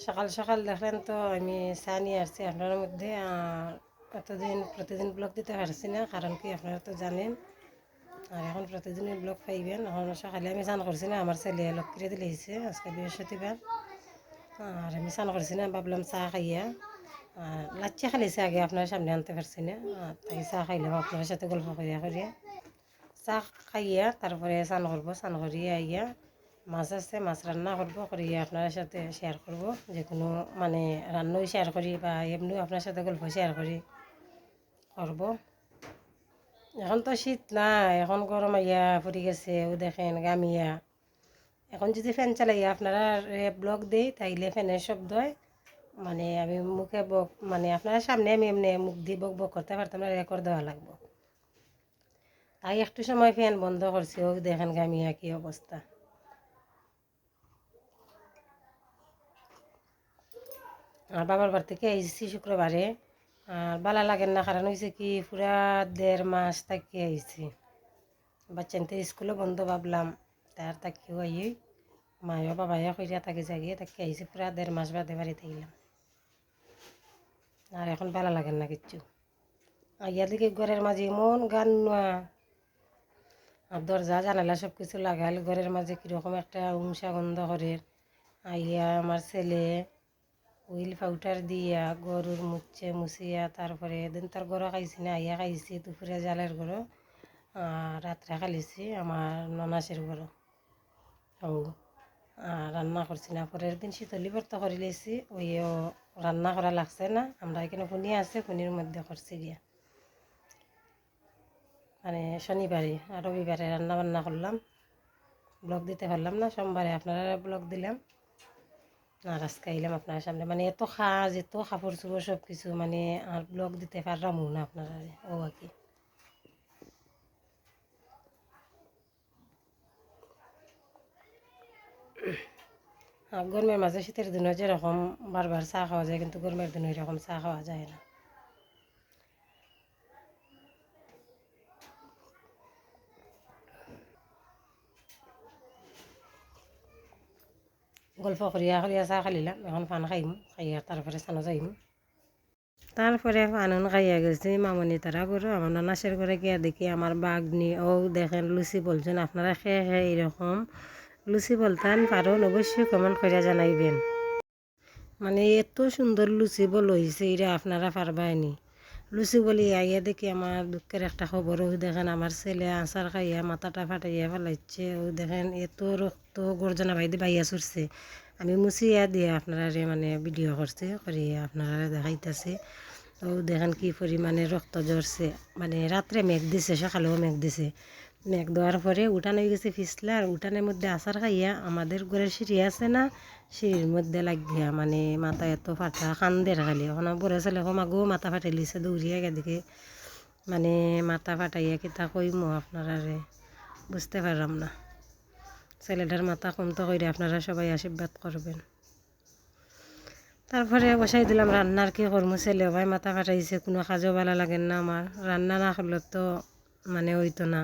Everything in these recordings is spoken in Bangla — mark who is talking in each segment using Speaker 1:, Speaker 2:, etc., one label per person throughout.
Speaker 1: সকাল সকাল দেখলেন তো আমি চা নিয়ে আসছি আপনার মধ্যে। এতদিন প্রতিদিন ব্লগ দিতে পারছি না, কারণ কি আপনারা তো জানেন। আর এখন প্রতিদিনই ব্লগ পাইবেন। এখন সকালে আমি স্নান করছি না, আমার ছেলে লক্ষ্মীরে দিলেছে আজকে বৃহস্পতিবার। আর আমি স্নান করছি না, ভাবলাম চা খাইয়া লাচ্ছি খালিছে আগে আপনার সামনে আনতে পারছি না। তাই চা খাইলাম আপনার সাথে গল্প করিয়া করিয়া। চা খাইয়া তারপরে স্নান করবো, স্নান করিয়া আইয়া মাছ আছে, মাছ রান্না করবো, করিয়া আপনার সাথে শেয়ার করব। যে কোনো মানে রান্নাও শেয়ার করি বা এমনিও আপনার সাথে গল্প শেয়ার করি করব। এখন তো শীত না, এখন গরম আইয়া পড়ে গেছে। ও দেখেন গামিয়া। এখন যদি ফ্যান চালাইয়া আপনারা ব্লগ দেই তাইলে ফ্যানের শব্দ হয়। মানে আমি মুখে বক মানে আপনার সামনে আমি এমনি মুখ দিয়ে বক বক করতে পারতাম না, রেকর্ড দেওয়া লাগবো। তাই একটু সময় ফ্যান বন্ধ করছি। ও দেখেন গামিয়া কি অবস্থা। আর বাবার বাড়ি থেকে আইসি শুক্রবারে। আর ভালো লাগেন না, কারণ হয়েছে কি পুরা 1.5 মাস থাকি আইসি। বাচ্চানতে স্কুলও বন্ধ ভাবলাম, তার তাকিও আই মায়ও বাবাইও কইরা তাকে জাগিয়ে তাকে আইসি পুরা 1.5 মাস বাদে বাড়িতে গেলাম। আর এখন ভালো লাগেন না কিচ্ছু। আইয়া দিকে ঘরের মাঝে এমন গান নোয়া, আর দরজা জানালা সব কিছু লাগাল, ঘরের মাঝে কীরকম একটা উংসা গন্ধ করে। আইয়া আমার ছেলে হুইল পাউডার দিয়া গরুর মুছিয়া তারপরে এদিন তার গরু খাইছি না, আইয়া খাইছি দুপুরে জালের গরু। রাত্রে খালিছি আমার ননাসের গরু। ও রান্না করছি না, পরের দিন শীতলি ভর্তা করে লেছি। ওইও রান্না করা লাগছে না, আমরা এখানে পুনি আছে, পুনির মধ্যে করছি গিয়া। মানে শনিবারে আর রবিবারে রান্না বান্না করলাম, ব্লগ দিতে পারলাম না। সোমবারে আপনারা ব্লগ দিলাম। আর আজকে আইলাম আপনার সামনে, মানে এত কাজ, এত কাপড় চোপড় সব কিছু, মানে আর ব্লগ দিতে পারলাম না আপনারা। ও আর কি গরমের মাঝে শীতের দিনে যেরকম বারবার চা খাওয়া যায়, কিন্তু গরমের দিনে এরকম চা খাওয়া যায় না। গল্প করিয়া করিয়া চা খালিলাম, এখন পান খাইম, খাইয়া তারপরে চানো যাইম। তারপরে পানুন খাইয়া গেছি মামনি তারা গরু। আমার নানাসের ঘরে গিয়া দেখি আমার বাগনি ও দেখেন লুচি বলছেন। আপনারা খেয়ে খেয়ে এইরকম লুচি বলতেন পারুন, অবশ্যই কমেন্ট করে জানাইবেন। মানে এত সুন্দর লুচি বল হয়েছে, এরা আপনারা পারবাইনি। লুচি বলি আইয়া দেখি আমার দুঃখের একটা খবর। ও দেখেন আমার ছেলে আচার খাইয়া মাথাটা ফাটাইয়া ফেলাইছে। ও দেখেন এত রক্ত গর্জনা বাইদে বাইয়া চড়ছে। আমি মুছিয়া দিয়ে আপনারা মানে ভিডিও করছি, করিয়া আপনারা দেখাইতেছি। ও দেখেন কি পরিমাণে রক্ত ঝরছে। মানে রাত্রে মেঘ দিছে, সকালেও মেঘ দিছে। মেঘ দেওয়ার পরে উঠান হয়ে গেছে ফিসলা। আর উঠানের মধ্যে আচার খাইয়া আমাদের ঘরের সিঁড়ি আছে না, সিঁড়ির মধ্যে লাগিয়া মানে মাথা এত ফাটা কান্দের খালি। ওখানে বড় ছেলে কমাগো মাথা ফাটাই লিছে, দৌড়িয়া গেদিকে মানে মাথা ফাটাইয়া কিতা কইমো আপনারা বুঝতে পারলাম না। ছেলেটার মাথা কমতো কইরে আপনারা সবাই আশীর্বাদ করবেন। তারপরে বসাই দিলাম রান্নার, কি করবো, ছেলে ভাই মাথা ফাটাইছে, কোনো কাজও ভালো লাগেন না আমার। রান্না না করলে তো মানে হইতো না।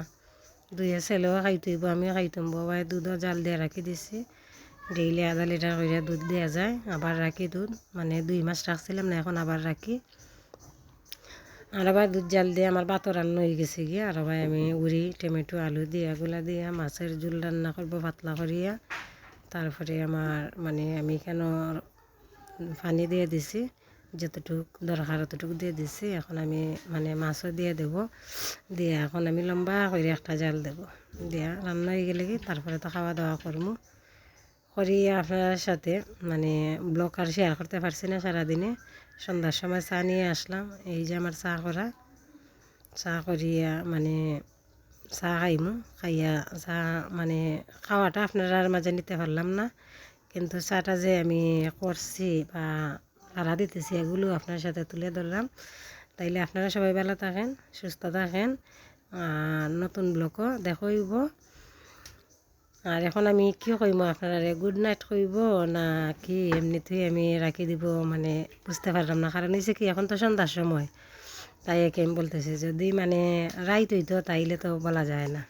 Speaker 1: দুইয়ে ছেলেও খাইতেইব, আমিও খাইতাম। বাবাই দুধও জাল দিয়ে রাখি দিছি। ডেইলি আধা লিটার করে দুধ দেওয়া যায়, আবার রাখি দুধ। মানে 2 মাস রাখছিলাম না, এখন আবার রাখি। আর আবার দুধ জাল দিয়ে আমার ভাতও রান্না হয়ে গেছে গিয়া। আর আবার আমি উড়ি টমেটো আলু দিয়ে এগুলা দিয়া মাছের ঝোল রান্না করবো পাতলা করিয়া। তারপরে আমার মানে আমি কেন পানি দিয়ে দিছি, যতটুক দরকার অতটুকু দিয়ে দিছি। এখন আমি মানে মাছও দিয়ে দেবো, দিয়ে এখন আমি লম্বা করে একটা জাল দেব, দিয়া রান্না হয়ে গেলে কি তারপরে তো খাওয়া দাওয়া করবো। করি আপনার সাথে মানে ব্লগ আর শেয়ার করতে পারছি না সারাদিনে। সন্ধ্যার সময় চা নিয়ে আসলাম, এই যে আমার চা করা। চা করিয়া মানে চা খাইমু, খাইয়া চা মানে খাওয়াটা আপনারা মাঝে নিতে পারলাম না, কিন্তু চাটা যে আমি করছি বা ভাড়া দিতেছি এগুলো আপনার সাথে তুলে ধরলাম। তাইলে আপনারা সবাই ভালো থাকেন, সুস্থ থাকেন। নতুন ব্লগও দেখইব। আর এখন আমি কি কইম আপনারা, গুড নাইট কইব না কি এমনিতেই আমি রাখি দিব, মানে বুঝতে পারলাম না। কারণ হয়েছে কি এখন তো সন্ধ্যার সময়, তাই একে আমি বলতেছি। যদি মানে রাইত হইতো তাইলে তো বলা যায় না।